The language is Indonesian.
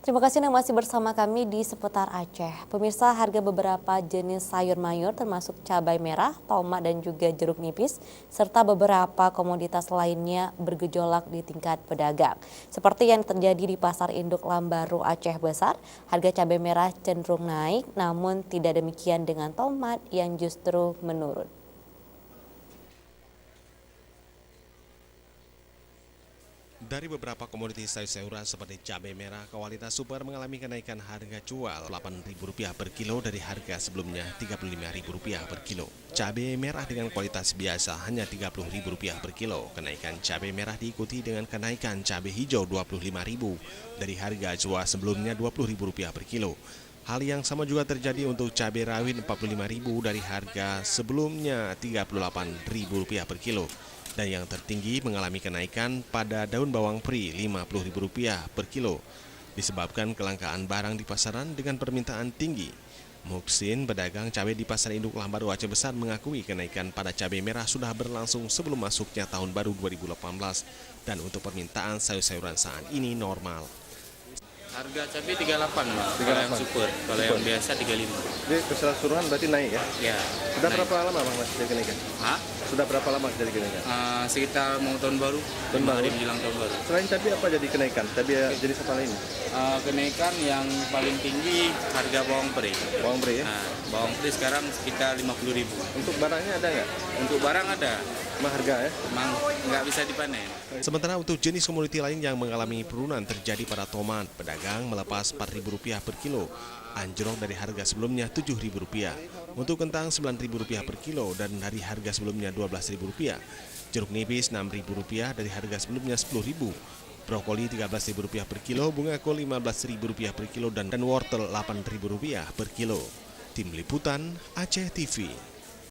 Terima kasih yang masih bersama kami di seputar Aceh. Pemirsa, harga beberapa jenis sayur mayur termasuk cabai merah, tomat dan juga jeruk nipis, serta beberapa komoditas lainnya bergejolak di tingkat pedagang. Seperti yang terjadi di Pasar Induk Lambaru Aceh Besar, harga cabai merah cenderung naik, namun tidak demikian dengan tomat yang justru menurun. Dari beberapa komoditas sayur-sayuran seperti cabai merah, kualitas super mengalami kenaikan harga jual Rp8.000 per kilo dari harga sebelumnya Rp35.000 per kilo. Cabai merah dengan kualitas biasa hanya Rp30.000 per kilo. Kenaikan cabai merah diikuti dengan kenaikan cabai hijau Rp25.000 dari harga jual sebelumnya Rp20.000 per kilo. Hal yang sama juga terjadi untuk cabai rawit Rp45.000 dari harga sebelumnya Rp38.000 per kilo. Dan yang tertinggi mengalami kenaikan pada daun bawang pri Rp50.000 per kilo, disebabkan kelangkaan barang di pasaran dengan permintaan tinggi. Muksin, pedagang cabai di Pasar Induk Lambaru Aceh Besar, mengakui kenaikan pada cabai merah sudah berlangsung sebelum masuknya tahun baru 2018 dan untuk permintaan sayur-sayuran saat ini normal. Harga cabai 38 Pak, kalau yang super, kalau yang biasa 35. Jadi keseluruhan berarti naik ya? Ya. Sudah naik. berapa lama Mas jadi kenaikan? Hah? Sudah berapa lama jadi kenaikan? Sekitar mau tahun baru, 5 hari menjelang tahun baru. Selain cabai apa jadi kenaikan? Cabai jenis apa lain? Kenaikan yang paling tinggi harga bawang putih. Bawang putih ya? Bawang putih sekarang sekitar 50.000. Untuk barangnya ada nggak? Untuk barang ada, Emang harga ya? memang nggak bisa dipanen. Sementara untuk jenis komoditi lain yang mengalami penurunan terjadi pada tomat, pedagang melepas Rp4.000 per kilo, anjlok dari harga sebelumnya Rp7.000. Untuk kentang Rp9.000 per kilo dan dari harga sebelumnya Rp12.000. Jeruk nipis Rp6.000 dari harga sebelumnya Rp10.000. Brokoli Rp13.000 per kilo, bunga kol Rp15.000 per kilo dan wortel Rp8.000 per kilo. Tim Liputan Aceh TV.